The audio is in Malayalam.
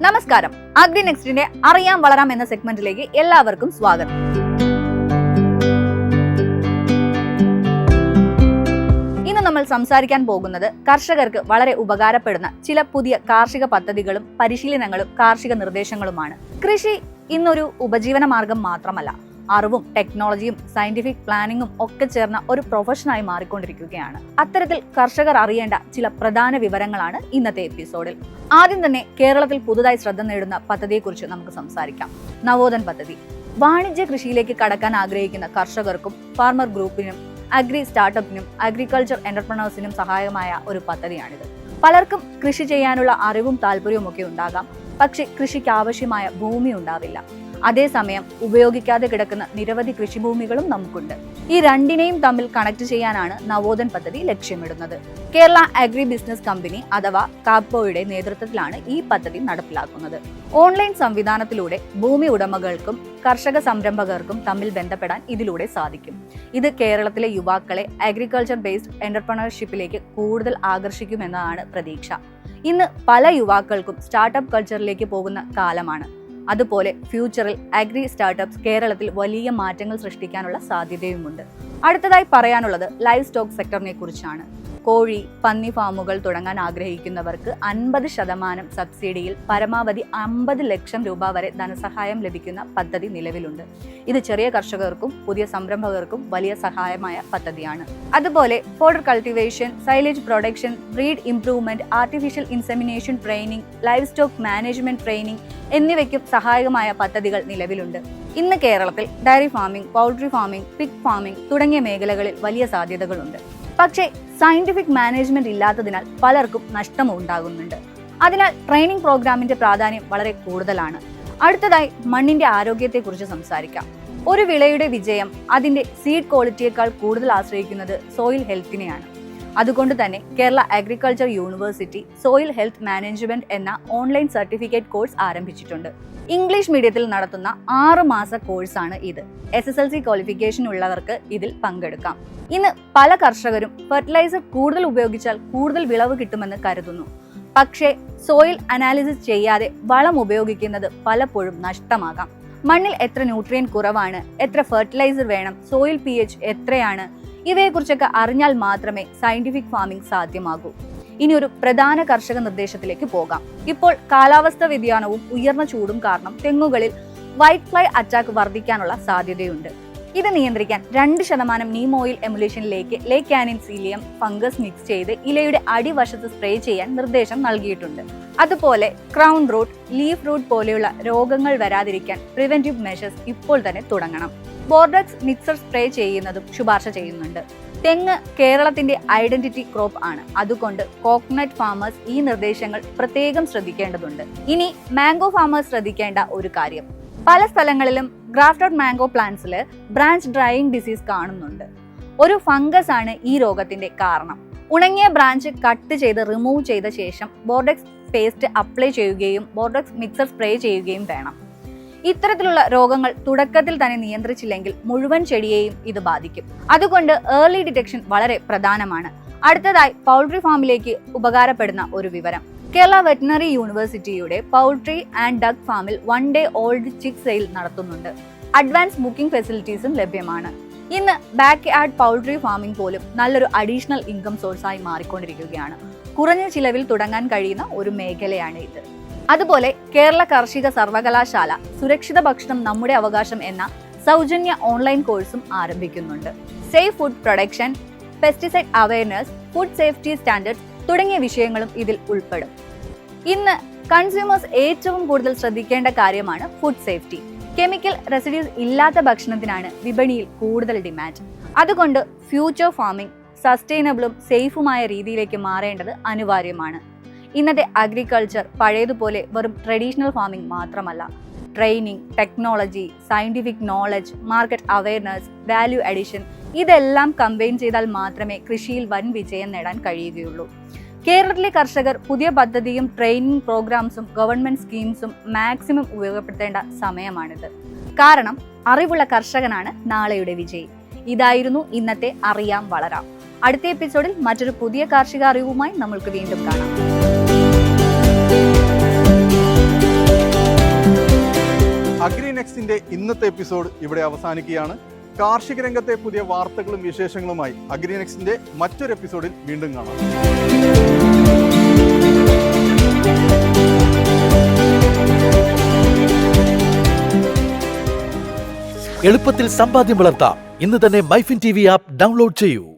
നമസ്കാരം. അഗ്രി നെക്സ്റ്റിന്റെ അറിയാം വളരാം എന്ന സെഗ്മെന്റിലേക്ക് എല്ലാവർക്കും സ്വാഗതം. ഇന്ന് നമ്മൾ സംസാരിക്കാൻ പോകുന്നത് കർഷകർക്ക് വളരെ ഉപകാരപ്പെടുന്ന ചില പുതിയ കാർഷിക പദ്ധതികളും പരിശീലനങ്ങളും കാർഷിക നിർദ്ദേശങ്ങളുമാണ്. കൃഷി ഇന്നൊരു ഉപജീവന മാർഗം മാത്രമല്ല, അറിവും ടെക്നോളജിയും സയന്റിഫിക് പ്ലാനിങ്ങും ഒക്കെ ചേർന്ന ഒരു പ്രൊഫഷനായി മാറിക്കൊണ്ടിരിക്കുകയാണ്. അത്തരത്തിൽ കർഷകർ അറിയേണ്ട ചില പ്രധാന വിവരങ്ങളാണ് ഇന്നത്തെ എപ്പിസോഡിൽ. ആദ്യം തന്നെ കേരളത്തിൽ പുതുതായി ശ്രദ്ധ നേടുന്ന പദ്ധതിയെക്കുറിച്ച് നമുക്ക് സംസാരിക്കാം. നവോധൻ പദ്ധതി. വാണിജ്യ കൃഷിയിലേക്ക് കടക്കാൻ ആഗ്രഹിക്കുന്ന കർഷകർക്കും ഫാർമർ ഗ്രൂപ്പിനും അഗ്രി സ്റ്റാർട്ടപ്പിനും അഗ്രികൾച്ചർ എന്റർപ്രണേഴ്സിനും സഹായമായ ഒരു പദ്ധതിയാണിത്. പലർക്കും കൃഷി ചെയ്യാനുള്ള അറിവും താല്പര്യവും ഒക്കെ ഉണ്ടാകാം, പക്ഷെ കൃഷിക്ക് ആവശ്യമായ ഭൂമി ഉണ്ടാവില്ല. അതേസമയം ഉപയോഗിക്കാതെ കിടക്കുന്ന നിരവധി കൃഷിഭൂമികളും നമുക്കുണ്ട്. ഈ രണ്ടിനെയും തമ്മിൽ കണക്ട് ചെയ്യാനാണ് നവോധൻ പദ്ധതി ലക്ഷ്യമിടുന്നത്. കേരള അഗ്രി ബിസിനസ് കമ്പനി അഥവാ കാപ്കോയുടെ നേതൃത്വത്തിലാണ് ഈ പദ്ധതി നടപ്പിലാക്കുന്നത്. ഓൺലൈൻ സംവിധാനത്തിലൂടെ ഭൂമി ഉടമകൾക്കും കർഷക സംരംഭകർക്കും തമ്മിൽ ബന്ധപ്പെടാൻ ഇതിലൂടെ സാധിക്കും. ഇത് കേരളത്തിലെ യുവാക്കളെ അഗ്രികൾച്ചർ ബേസ്ഡ് എന്റർപ്രണർഷിപ്പിലേക്ക് കൂടുതൽ ആകർഷിക്കുമെന്നതാണ് പ്രതീക്ഷ. ഇന്ന് പല യുവാക്കൾക്കും സ്റ്റാർട്ടപ്പ് കൾച്ചറിലേക്ക് പോകുന്ന കാലമാണ്. അതുപോലെ ഫ്യൂച്ചറിൽ അഗ്രി സ്റ്റാർട്ടപ്സ് കേരളത്തിൽ വലിയ മാറ്റങ്ങൾ സൃഷ്ടിക്കാനുള്ള സാധ്യതയുമുണ്ട്. അടുത്തതായി പറയാനുള്ളത് ലൈവ് സ്റ്റോക്ക് സെക്ടറിനെ കുറിച്ചാണ്. കോഴി, പന്നി ഫാമുകൾ തുടങ്ങാൻ ആഗ്രഹിക്കുന്നവർക്ക് 50% സബ്സിഡിയിൽ പരമാവധി 50 ലക്ഷം രൂപ വരെ ധനസഹായം ലഭിക്കുന്ന പദ്ധതി നിലവിലുണ്ട്. ഇത് ചെറിയ കർഷകർക്കും പുതിയ സംരംഭകർക്കും വലിയ സഹായമായ പദ്ധതിയാണ്. അതുപോലെ fodder cultivation, silage production, breed improvement, artificial insemination training, live stock management training എന്നിവയ്ക്കും സഹായകമായ പദ്ധതികൾ നിലവിലുണ്ട്. ഇന്ന് കേരളത്തിൽ diary farming, poultry farming, pig farming തുടങ്ങിയ മേഖലകളിൽ വലിയ സാധ്യതകളുണ്ട്. പക്ഷേ സയന്റിഫിക് മാനേജ്മെന്റ് ഇല്ലാത്തതിനാൽ പലർക്കും നഷ്ടവും ഉണ്ടാകുന്നുണ്ട്. അതിനാൽ ട്രെയിനിങ് പ്രോഗ്രാമിന്റെ പ്രാധാന്യം വളരെ കൂടുതലാണ്. അടുത്തതായി മണ്ണിന്റെ ആരോഗ്യത്തെക്കുറിച്ച് സംസാരിക്കാം. ഒരു വിളയുടെ വിജയം അതിന്റെ സീഡ് ക്വാളിറ്റിയേക്കാൾ കൂടുതൽ ആശ്രയിക്കുന്നത് സോയിൽ ഹെൽത്തിനെയാണ്. അതുകൊണ്ട് തന്നെ Kerala agriculture university soil health management എന്ന ഓൺലൈൻ സർട്ടിഫിക്കറ്റ് കോഴ്സ് ആരംഭിച്ചിട്ടുണ്ട്. ഇംഗ്ലീഷ് മീഡിയത്തിൽ നടത്തുന്ന 6 മാസ കോഴ്സാണ് ഇത്. SSLC ക്വാളിഫിക്കേഷൻ ഉള്ളവർക്ക് ഇതിൽ പങ്കെടുക്കാം. ഇന്ന് പല കർഷകരും ഫെർട്ടിലൈസർ കൂടുതൽ ഉപയോഗിച്ചാൽ കൂടുതൽ വിളവ് കിട്ടുമെന്ന് കരുതുന്നു. പക്ഷേ സോയിൽ അനാലിസിസ് ചെയ്യാതെ വളം ഉപയോഗിക്കുന്നത് പലപ്പോഴും നഷ്ടമാകാം. മണ്ണിൽ എത്ര ന്യൂട്രിയൻ കുറവാണ്, എത്ര ഫെർട്ടിലൈസർ വേണം, സോയിൽ pH എത്രയാണ്, ഇവയെക്കുറിച്ചൊക്കെ അറിഞ്ഞാൽ മാത്രമേ സയന്റിഫിക് ഫാമിംഗ് സാധ്യമാകൂ. ഇനി ഒരു പ്രധാന കർഷക നിർദ്ദേശത്തിലേക്ക് പോകാം. ഇപ്പോൾ കാലാവസ്ഥ വ്യതിയാനവും ഉയർന്ന ചൂടും കാരണം തെങ്ങുകളിൽ വൈറ്റ് ഫ്ലൈ അറ്റാക്ക് വർദ്ധിക്കാനുള്ള സാധ്യതയുണ്ട്. ഇത് നിയന്ത്രിക്കാൻ 2% നീം ഓയിൽ എമുലേഷനിലേക്ക് ലേക്കാനിൻ സീലിയം ഫംഗസ് മിക്സ് ചെയ്ത് ഇലയുടെ അടിവശത്ത് സ്പ്രേ ചെയ്യാൻ നിർദ്ദേശം നൽകിയിട്ടുണ്ട്. അതുപോലെ ക്രൗൺ റൂട്ട്, ലീഫ് റൂട്ട് പോലെയുള്ള രോഗങ്ങൾ വരാതിരിക്കാൻ പ്രിവെന്റീവ് മെഷേഴ്സ് ഇപ്പോൾ തന്നെ തുടങ്ങണം. ബോർഡക്സ് മിക്സർ സ്പ്രേ ചെയ്യുന്നതും ശുപാർശ ചെയ്യുന്നുണ്ട്. തെങ്ങ് കേരളത്തിന്റെ ഐഡന്റിറ്റി ക്രോപ്പ് ആണ്. അതുകൊണ്ട് കോക്കനട്ട് ഫാമേഴ്സ് ഈ നിർദ്ദേശങ്ങൾ പ്രത്യേകം ശ്രദ്ധിക്കേണ്ടതുണ്ട്. ഇനി മാംഗോ ഫാമേഴ്സ് ശ്രദ്ധിക്കേണ്ട ഒരു കാര്യം, പല സ്ഥലങ്ങളിലും ഗ്രാഫ്റ്റഡ് മാംഗോ പ്ലാന്റ്സിൽ ബ്രാഞ്ച് ഡ്രൈയിങ് ഡിസീസ് കാണുന്നുണ്ട്. ഒരു ഫംഗസ് ആണ് ഈ രോഗത്തിന്റെ കാരണം. ഉണങ്ങിയ ബ്രാഞ്ച് കട്ട് ചെയ്ത് റിമൂവ് ചെയ്ത ശേഷം ബോർഡക്സ് പേസ്റ്റ് അപ്ലൈ ചെയ്യുകയും ബോർഡക്സ് മിക്സർ സ്പ്രേ ചെയ്യുകയും വേണം. ഇത്തരത്തിലുള്ള രോഗങ്ങൾ തുടക്കത്തിൽ തന്നെ നിയന്ത്രിച്ചില്ലെങ്കിൽ മുഴുവൻ ചെടിയെയും ഇത് ബാധിക്കും. അതുകൊണ്ട് ഏർലി ഡിറ്റക്ഷൻ വളരെ പ്രധാനമാണ്. അടുത്തതായി പൗൾട്രി ഫാമിലേക്ക് ഉപകാരപ്പെടുന്ന ഒരു വിവരം. കേരള വെറ്റിനറി യൂണിവേഴ്സിറ്റിയുടെ പൗൾട്രി ആൻഡ് ഡക്ക് ഫാമിൽ 1 ഡേ ഓൾഡ് ചിക്ക് സെയിൽ നടത്തുന്നുണ്ട്. അഡ്വാൻസ് ബുക്കിംഗ് ഫെസിലിറ്റീസും ലഭ്യമാണ്. ഇന്ന് ബാക്ക് യാർഡ് പൗൾട്രി ഫാമിംഗ് പോലും നല്ലൊരു അഡീഷണൽ ഇൻകം സോഴ്സായി മാറിക്കൊണ്ടിരിക്കുകയാണ്. കുറഞ്ഞ ചിലവിൽ തുടങ്ങാൻ കഴിയുന്ന ഒരു മേഖലയാണ് ഇത്. അതുപോലെ കേരള കാർഷിക സർവകലാശാല സുരക്ഷിത ഭക്ഷണം നമ്മുടെ അവകാശം എന്ന സൗജന്യ ഓൺലൈൻ കോഴ്സും ആരംഭിക്കുന്നുണ്ട്. Safe food production, pesticide awareness, food safety standards തുടങ്ങിയ വിഷയങ്ങളും ഇതിൽ ഉൾപ്പെടും. ഇന്ന് കൺസ്യൂമേഴ്സ് ഏറ്റവും കൂടുതൽ ശ്രദ്ധിക്കേണ്ട കാര്യമാണ് ഫുഡ് സേഫ്റ്റി. കെമിക്കൽ റെസിഡ്യൂസ് ഇല്ലാത്ത ഭക്ഷണത്തിനാണ് വിപണിയിൽ കൂടുതൽ ഡിമാൻഡ്. അതുകൊണ്ട് ഫ്യൂച്ചർ ഫാമിംഗ് സസ്റ്റൈനബിളും സേഫുമായ രീതിയിലേക്ക് മാറേണ്ടത് അനിവാര്യമാണ്. ഇന്നത്തെ അഗ്രികൾച്ചർ പഴയതുപോലെ വെറും ട്രഡീഷണൽ ഫാമിംഗ് മാത്രമല്ല. Training, technology, scientific knowledge, market awareness, value addition ഇതെല്ലാം കമ്പൈൻ ചെയ്താൽ മാത്രമേ കൃഷിയിൽ വൻ വിജയം നേടാൻ കഴിയുകയുള്ളൂ. കേരളത്തിലെ കർഷകർ പുതിയ പദ്ധതിയും ട്രെയിനിങ് പ്രോഗ്രാംസും ഗവൺമെന്റ് സ്കീംസും മാക്സിമം ഉപയോഗപ്പെടുത്തേണ്ട സമയമാണിത്. കാരണം അറിവുള്ള കർഷകനാണ് നാളെയുടെ വിജയി. ഇതായിരുന്നു ഇന്നത്തെ അറിയാം വളരാം. അടുത്ത എപ്പിസോഡിൽ മറ്റൊരു പുതിയ കാർഷിക അറിവുമായി നമ്മൾക്ക് വീണ്ടും കാണാം. നെക്സ്റ്റിന്റെ ഇന്നത്തെ എപ്പിസോഡ് ഇവിടെ അവസാനിക്കുകയാണ്. കാർഷിക രംഗത്തെ പുതിയ വാർത്തകളും വിശേഷങ്ങളുമായി അഗ്രി നെക്സ്റ്റിന്റെ മറ്റൊരു എപ്പിസോഡിൽ വീണ്ടും കാണാം. എളുപ്പത്തിൽ സമ്പാദ്യം വളർത്താം. ഇന്ന് തന്നെ മൈഫിൻ TV ആപ്പ് ഡൗൺലോഡ് ചെയ്യൂ.